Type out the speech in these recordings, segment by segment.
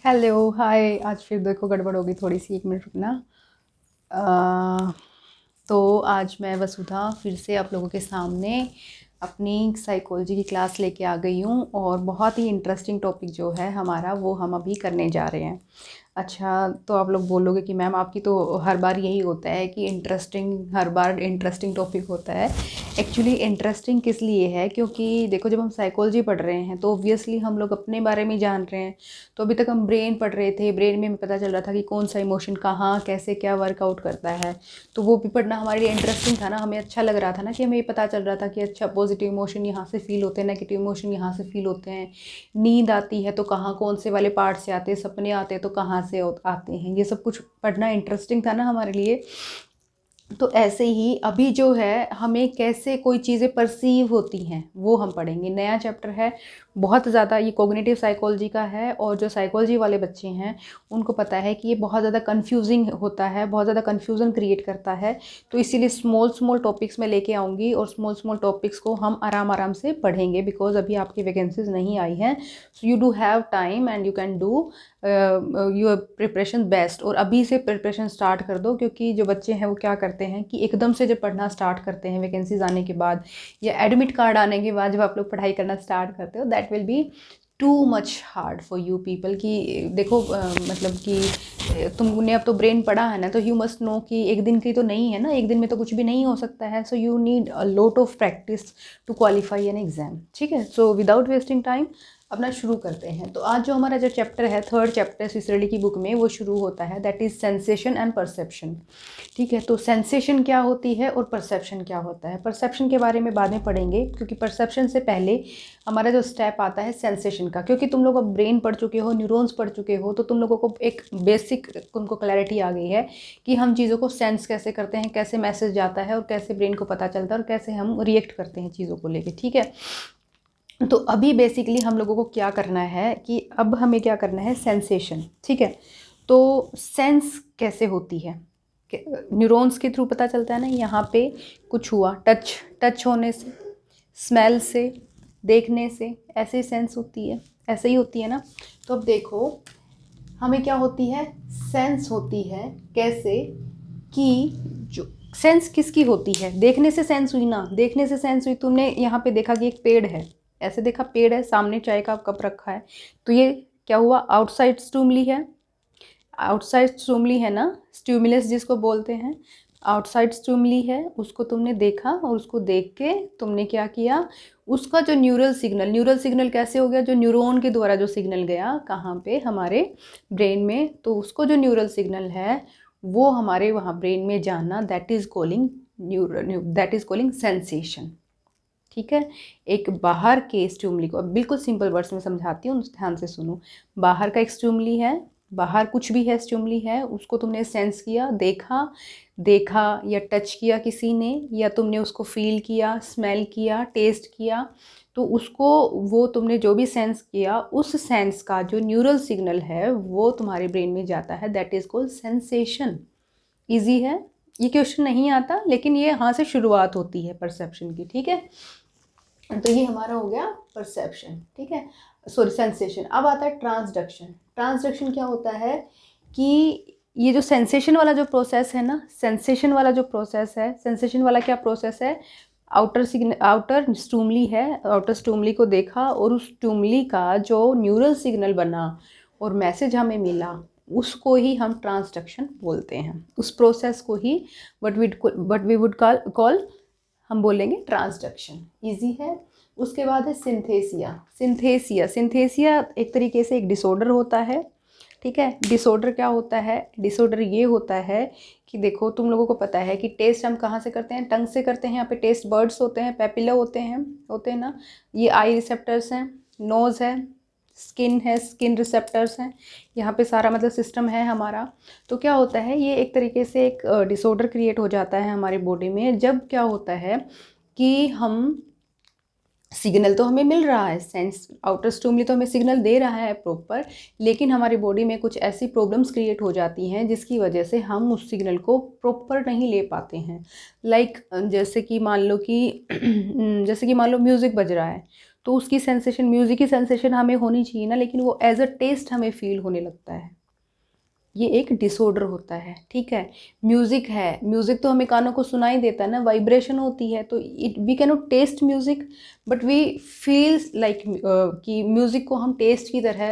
Hello hi. आज फिर देखो गड़बड़ होगी थोड़ी सी, 1 मिनट रुकना। अ, तो आज मैं वसुधा फिर से आप लोगों के सामने अपनी साइकोलॉजी की क्लास लेके आ गई हूँ और बहुत ही इंटरेस्टिंग टॉपिक जो है हमारा वो हम अभी करने जा रहे हैं। अच्छा, तो आप लोग बोलोगे कि मैम आपकी तो हर बार यही होता है कि इंटरेस्टिंग, हर बार इंटरेस्टिंग टॉपिक होता है। एक्चुअली इंटरेस्टिंग किस लिए है, क्योंकि देखो जब हम साइकोलॉजी पढ़ रहे हैं तो ऑब्वियसली हम लोग अपने बारे में जान रहे हैं। तो अभी तक हम ब्रेन पढ़ रहे थे, ब्रेन में हमें पता चल रहा था कि कौन सा इमोशन कहाँ कैसे क्या वर्कआउट करता है। तो वो भी पढ़ना हमारे लिए इंटरेस्टिंग था ना, हमें अच्छा लग रहा था ना कि हमें ये पता चल रहा था कि अच्छा पॉजिटिव इमोशन यहाँ से फील होते हैं, नेगेटिव इमोशन यहाँ से फील होते हैं। नींद आती है तो कहाँ कौन से वाले पार्ट से आते हैं, सपने आते हैं तो कहाँ से आते हैं, ये सब कुछ पढ़ना इंटरेस्टिंग था ना हमारे लिए। तो ऐसे ही अभी जो है हमें कैसे कोई चीज़ें परसीव होती हैं वो हम पढ़ेंगे। नया चैप्टर है, बहुत ज़्यादा ये कॉग्निटिव साइकोलॉजी का है और जो साइकोलॉजी वाले बच्चे हैं उनको पता है कि ये बहुत ज़्यादा कंफ्यूजिंग होता है, बहुत ज़्यादा कन्फ्यूज़न क्रिएट करता है। तो इसीलिए स्मॉल स्मॉल टॉपिक्स में लेके आऊँगी और स्मॉल स्मॉल टॉपिक्स को हम आराम आराम से पढ़ेंगे, बिकॉज अभी आपकी वैकेंसीज नहीं आई हैं। So you do have time and you can do your preparation best. और अभी से प्रिपरेशन स्टार्ट कर दो, क्योंकि जो बच्चे हैं वो क्या करते हैं कि एकदम से जब पढ़ना स्टार्ट करते हैं वैकेंसीज आने के बाद या एडमिट कार्ड आने के बाद, जब आप लोग पढ़ाई करना स्टार्ट करते हो, that will be too much hard for you people. कि देखो मतलब कि तुमने अब तो ब्रेन पढ़ा है ना, तो यू मस्ट नो कि एक दिन की तो नहीं है ना, एक दिन में तो कुछ भी नहीं हो सकता है। So you need a lot of practice to qualify an exam. ठीक है, सो विदाउट वेस्टिंग टाइम अपना शुरू करते हैं। तो आज जो हमारा जो चैप्टर है, थर्ड चैप्टर सिसरली की बुक में, वो शुरू होता है, that is sensation and perception. ठीक है, तो सेंसेशन क्या होती है और परसेप्शन क्या होता है। परसेप्शन के बारे में बाद में पढ़ेंगे, क्योंकि परसेप्शन से पहले हमारा जो स्टेप आता है सेंसेशन का। क्योंकि तुम लोग अब ब्रेन पढ़ चुके हो, न्यूरॉन्स पढ़ चुके हो, तो तुम लोगों को एक बेसिक उनको क्लैरिटी आ गई है कि हम चीज़ों को सेंस कैसे करते हैं, कैसे मैसेज जाता है और कैसे ब्रेन को पता चलता है और कैसे हम रिएक्ट करते हैं चीज़ों को लेकर। ठीक है, तो अभी बेसिकली हम लोगों को क्या करना है कि अब हमें क्या करना है, सेंसेशन। ठीक है, तो सेंस कैसे होती है, न्यूरॉन्स के थ्रू पता चलता है ना। यहाँ पे कुछ हुआ, टच टच होने से, स्मेल से, देखने से, ऐसे ही सेंस होती है, ऐसे ही होती है ना। तो अब देखो हमें क्या होती है, सेंस होती है कैसे, कि जो सेंस किसकी होती है, देखने से सेंस हुई ना, देखने से सेंस हुई। तुमने यहाँ पे देखा कि एक पेड़ है, ऐसे देखा पेड़ है सामने, चाय का कप रखा है, तो ये क्या हुआ, आउटसाइड स्टूमली है, आउटसाइड स्टूमली है ना, स्ट्यूमुलस जिसको बोलते हैं, आउटसाइड स्टूमली है, उसको तुमने देखा और उसको देख के तुमने क्या किया, उसका जो न्यूरल सिग्नल कैसे हो गया, जो न्यूरॉन के द्वारा जो सिग्नल गया कहाँ पे, हमारे ब्रेन में, तो उसको जो न्यूरल सिग्नल है वो हमारे वहाँ ब्रेन में जाना, that is calling that is calling sensation. ठीक है, एक बाहर के स्ट्यूमली को, अब बिल्कुल सिंपल वर्ड्स में समझाती हूँ, ध्यान से सुनो। बाहर का एक स्ट्यूमली है, बाहर कुछ भी है स्ट्यूमली है, उसको तुमने सेंस किया, देखा, देखा या टच किया किसी ने, या तुमने उसको फील किया, स्मेल किया, टेस्ट किया, तो उसको, वो तुमने जो भी सेंस किया, उस सेंस का जो न्यूरल सिग्नल है वो तुम्हारे ब्रेन में जाता है, that is called sensation. Easy है, ये क्वेश्चन नहीं आता, लेकिन ये यहाँ से शुरुआत होती है परसेप्शन की। ठीक है, तो ये हमारा हो गया परसेप्शन। ठीक है, सॉरी सेंसेशन। अब आता है ट्रांसडक्शन। ट्रांसडक्शन क्या होता है कि ये जो सेंसेशन वाला जो प्रोसेस है ना, सेंसेशन वाला जो प्रोसेस है, सेंसेशन वाला क्या प्रोसेस है, आउटर स्टूमली है, आउटर स्टूमली को देखा और उस स्टूमली का जो न्यूरल सिग्नल बना और मैसेज हमें मिला, उसको ही हम ट्रांसडक्शन बोलते हैं। उस प्रोसेस को ही वट वी वुड कॉल, हम बोलेंगे ट्रांसडक्शन। इजी है। उसके बाद है सिंथेसिया। सिंथेसिया एक तरीके से एक डिसऑर्डर होता है। ठीक है, डिसऑर्डर क्या होता है, डिसऑर्डर ये होता है कि देखो तुम लोगों को पता है कि टेस्ट हम कहाँ से करते हैं, टंग से करते हैं। यहाँ पे टेस्ट बर्ड्स होते हैं, पेपिला होते हैं ना, ये आई रिसेप्टर्स हैं, नोज़ है, स्किन है, स्किन रिसेप्टर्स हैं, यहाँ पे सारा मतलब सिस्टम है हमारा। तो क्या होता है, ये एक तरीके से एक डिसऑर्डर क्रिएट हो जाता है हमारी बॉडी में, जब क्या होता है कि हम, सिग्नल तो हमें मिल रहा है, सेंस आउटर स्टिमुली तो हमें सिग्नल दे रहा है प्रॉपर, लेकिन हमारी बॉडी में कुछ ऐसी प्रॉब्लम्स क्रिएट हो जाती हैं जिसकी वजह से हम उस सिग्नल को प्रॉपर नहीं ले पाते हैं। लाइक जैसे कि मान लो कि जैसे कि मान लो म्यूज़िक बज रहा है, तो उसकी सेंसेशन, म्यूज़िक की सेंसेशन हमें होनी चाहिए ना, लेकिन वो एज अ टेस्ट हमें फील होने लगता है। ये एक डिसऑर्डर होता है, ठीक है। म्यूज़िक है, म्यूज़िक तो हमें कानों को सुनाई देता है ना, वाइब्रेशन होती है, तो it we can not test music but we feels like कि म्यूज़िक को हम टेस्ट की तरह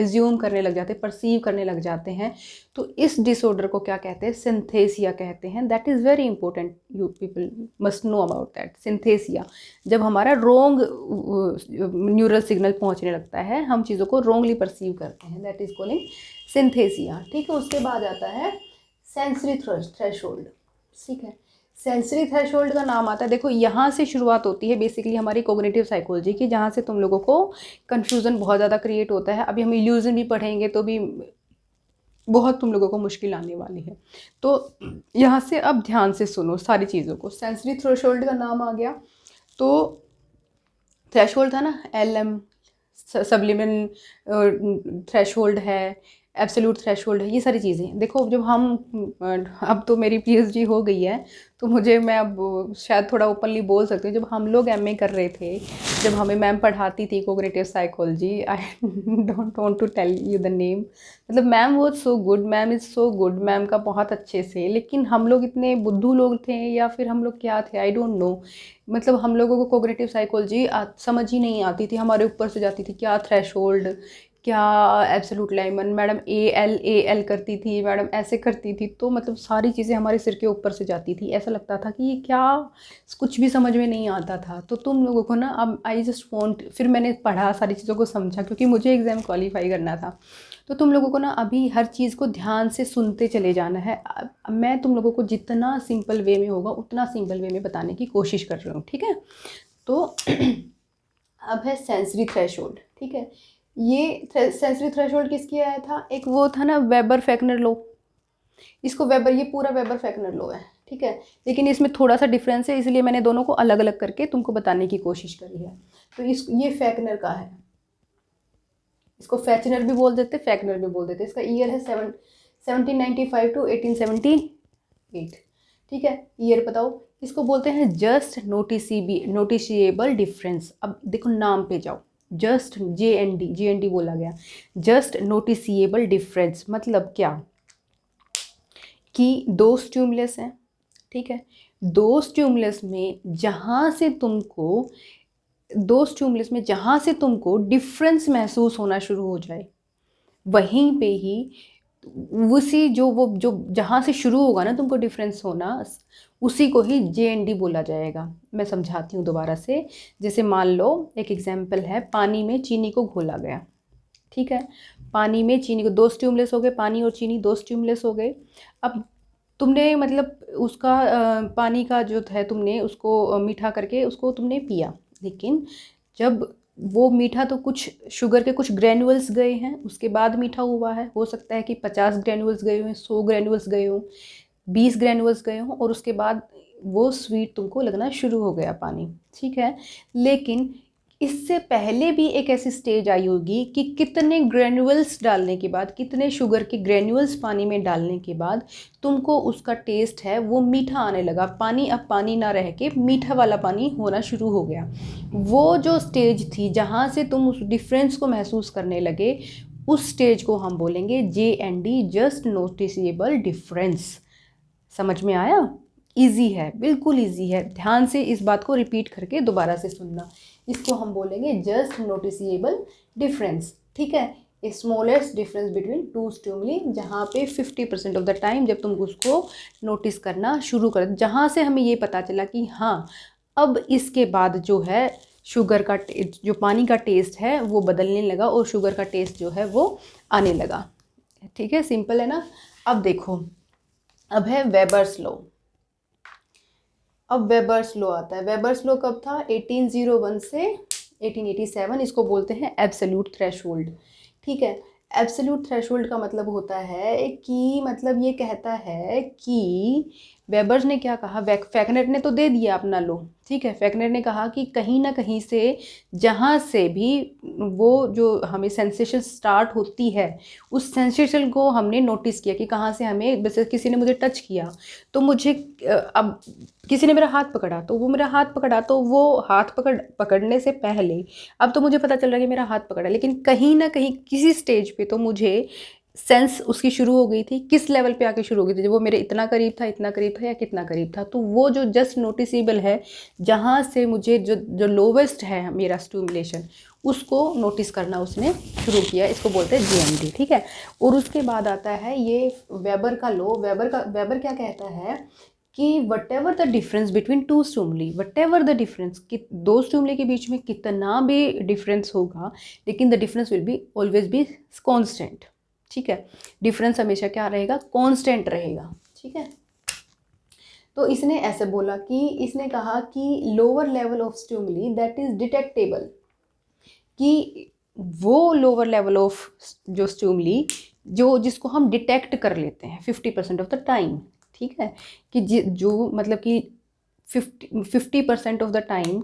एज्यूम करने लग जाते हैं, परसीव करने लग जाते हैं। तो इस डिसऑर्डर को क्या कहते हैं? सिंथेसिया कहते हैं। That is very important, you people must know about that. Synesthesia, जब हमारा रॉन्ग न्यूरल सिग्नल पहुंचने लगता है, हम चीज़ों को रॉन्गली परसीव करते हैं, दैट इज़ कॉलिंग सिंथेसिया, ठीक है। उसके बाद आता है सेंसरी थ्रेशोल्ड, ठीक है। सेंसरी थ्रेशोल्ड का नाम आता है, देखो यहाँ से शुरुआत होती है बेसिकली हमारी कोग्निटिव साइकोलॉजी की, जहाँ से तुम लोगों को कन्फ्यूज़न बहुत ज़्यादा क्रिएट होता है। अभी हम इल्यूजन भी पढ़ेंगे तो भी बहुत तुम लोगों को मुश्किल आने वाली है। तो यहाँ से अब ध्यान से सुनो सारी चीज़ों को। सेंसरी थ्रेशोल्ड का नाम आ गया, तो थ्रेशोल्ड था ना, LM, सब्लिमिनल थ्रेशोल्ड है, एब्सोल्यूट थ्रेशोल्ड है, ये सारी चीज़ें। देखो जब हम अब तो मेरी PhD हो गई है, तो मैं अब शायद थोड़ा ओपनली बोल सकती हूँ। जब हम लोग MA कर रहे थे, जब हमें मैम पढ़ाती थी cognitive psychology, I don't want to tell you the name, मतलब ma'am was so good, ma'am is so good, ma'am का बहुत अच्छे से, लेकिन हम लोग इतने बुद्धू लोग थे या फिर हम लोग क्या थे, आई डोंट नो। मतलब हम लोगों को कोग्निटिव साइकोलॉजी समझ ही नहीं आती थी, हमारे ऊपर से जाती थी। क्या थ्रेशोल्ड, क्या एब्सोल्यूट लाइमन, मैडम AL करती थी, मैडम ऐसे करती थी, तो मतलब सारी चीज़ें हमारे सिर के ऊपर से जाती थी। ऐसा लगता था कि ये क्या, कुछ भी समझ में नहीं आता था। तो तुम लोगों को ना, अब आई जस्ट वॉन्ट, फिर मैंने पढ़ा, सारी चीज़ों को समझा, क्योंकि मुझे एग्ज़ाम क्वालिफाई करना था। तो तुम लोगों को ना अभी हर चीज़ को ध्यान से सुनते चले जाना है। मैं तुम लोगों को जितना सिंपल वे में होगा उतना सिंपल वे में बताने की कोशिश कर रही हूँ, ठीक है। तो अब है सेंसरी थ्रेशोल्ड, ठीक है। ये सेंसरी थ्रेशोल्ड किसकी आया था? एक वो था ना वेबर फेकनर लॉ, इसको वेबर, ये पूरा वेबर फेकनर लॉ है, ठीक है। लेकिन इसमें थोड़ा सा डिफरेंस है, इसलिए मैंने दोनों को अलग अलग करके तुमको बताने की कोशिश करी है। तो ये फेकनर का है, इसको फैचनर भी बोल देते, फेकनर भी बोल देते। इसका ईयर है 1795 to 1878, ठीक है। ईयर बताओ। इसको बोलते हैं जस्ट नोटिसिएबल डिफरेंस। अब देखो नाम पे जाओ, जस्ट JND बोला गया, जस्ट नोटिसिएबल डिफरेंस मतलब क्या कि दो स्टिमुलस हैं, ठीक है। दो स्टिमुलस में जहाँ से तुमको डिफरेंस महसूस होना शुरू हो जाए, वहीं पे ही उसी जो जहाँ से शुरू होगा ना तुमको डिफरेंस होना, उसी को ही JND बोला जाएगा। मैं समझाती हूँ दोबारा से। जैसे मान लो एक एग्जाम्पल है, पानी में चीनी को घोला गया, ठीक है। पानी में चीनी को, दो स्टिमुलस हो गए, पानी और चीनी दो स्टिमुलस हो गए। अब तुमने मतलब उसका पानी का जो है, तुमने उसको मीठा करके उसको तुमने पिया, लेकिन जब वो मीठा, तो कुछ शुगर के कुछ ग्रेन्यूल्स गए हैं, उसके बाद मीठा हुआ है। हो सकता है कि 50 ग्रेन्यूल्स गए हों, 100 ग्रेन्यूल्स गए हों, 20 ग्रेन्यूल्स गए हों, और उसके बाद वो स्वीट तुमको लगना शुरू हो गया पानी, ठीक है। लेकिन इससे पहले भी एक ऐसी स्टेज आई होगी कि कितने ग्रेन्यूल्स डालने के बाद, कितने शुगर के ग्रेन्यूल्स पानी में डालने के बाद तुमको उसका टेस्ट है वो मीठा आने लगा। पानी अब पानी ना रह के मीठा वाला पानी होना शुरू हो गया। वो जो स्टेज थी जहाँ से तुम उस डिफरेंस को महसूस करने लगे, उस स्टेज को हम बोलेंगे JND, जस्ट नोटिसेबल डिफरेंस। समझ में आया? इजी है, बिल्कुल इजी है। ध्यान से इस बात को रिपीट करके दोबारा से सुनना। इसको हम बोलेंगे जस्ट नोटिसेबल डिफरेंस, ठीक है। Smallest difference between two stimuli, जहाँ पे 50% ऑफ द टाइम जब तुम उसको नोटिस करना शुरू कर, जहाँ से हमें ये पता चला कि हाँ अब इसके बाद जो है शुगर का जो पानी का टेस्ट है वो बदलने लगा और शुगर का टेस्ट जो है वो आने लगा, ठीक है। सिंपल है ना। अब देखो, अब है वेबर्स लॉ। अब वेबर्स लॉ आता है। वेबर्स लॉ कब था? 1801 से 1887। इसको बोलते हैं एब्सोल्यूट थ्रेशोल्ड, ठीक है। एब्सोल्यूट थ्रेशोल्ड का मतलब होता है कि, मतलब ये कहता है कि वेबर्स ने क्या कहा, फैकनेट ने तो दे दिया अपना लो, ठीक है। फैकनेट ने कहा कि कहीं ना कहीं से जहाँ से भी वो जो हमें सेंसेशन स्टार्ट होती है, उस सेंसेशन को हमने नोटिस किया कि कहाँ से हमें, जैसे किसी ने मुझे टच किया तो मुझे अब किसी ने मेरा हाथ पकड़ा, तो वो मेरा हाथ पकड़ा, तो वो हाथ पकड़ने से पहले अब तो मुझे पता चल रहा है कि मेरा हाथ पकड़ा, लेकिन कहीं ना कहीं किसी स्टेज पे तो मुझे सेंस उसकी शुरू हो गई थी। किस लेवल पे आके शुरू हो गई थी, जब वो मेरे इतना करीब था, इतना करीब था या कितना करीब था, तो वो जो जस्ट नोटिसेबल है, जहाँ से मुझे जो जो लोवेस्ट है मेरा स्टिमुलेशन, उसको नोटिस करना उसने शुरू किया। इसको बोलते हैं जीएमटी, ठीक है। और उसके बाद आता है ये वेबर का लॉ। वेबर क्या कहता है कि what ever the difference between two stimuli, what ever the difference, कि दो स्टिमुली के बीच में कितना भी डिफरेंस होगा, लेकिन the difference will be always be constant, ठीक है। डिफरेंस हमेशा क्या रहेगा, कांस्टेंट रहेगा, ठीक है। तो इसने ऐसे बोला कि इसने कहा कि lower level of stimuli that is detectable, कि वो लोअर लेवल ऑफ जो स्टिमुली जो जिसको हम डिटेक्ट कर लेते हैं 50% ऑफ द टाइम, ठीक है। कि जो मतलब कि 50% ऑफ द टाइम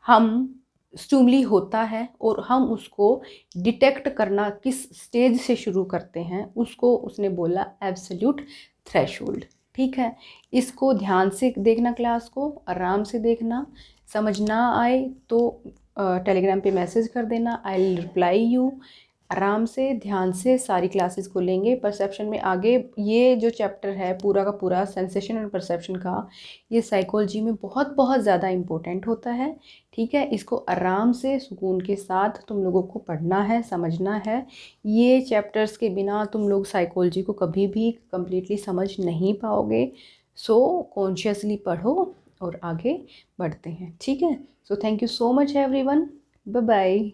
हम स्टिमुली होता है और हम उसको डिटेक्ट करना किस स्टेज से शुरू करते हैं, उसको उसने बोला एब्सोल्यूट थ्रेशोल्ड, ठीक है। इसको ध्यान से देखना, क्लास को आराम से देखना, समझ ना आए तो टेलीग्राम पे मैसेज कर देना, आई विल रिप्लाई यू। आराम से ध्यान से सारी क्लासेस को लेंगे। परसेप्शन में आगे ये जो चैप्टर है पूरा का पूरा सेंसेशन और परसेप्शन का, ये साइकोलॉजी में बहुत बहुत ज़्यादा इम्पोर्टेंट होता है, ठीक है। इसको आराम से सुकून के साथ तुम लोगों को पढ़ना है, समझना है। ये चैप्टर्स के बिना तुम लोग साइकोलॉजी को कभी भी कंप्लीटली समझ नहीं पाओगे। सो कॉन्शियसली पढ़ो और आगे बढ़ते हैं, ठीक है। So thank you so much everyone, bye bye.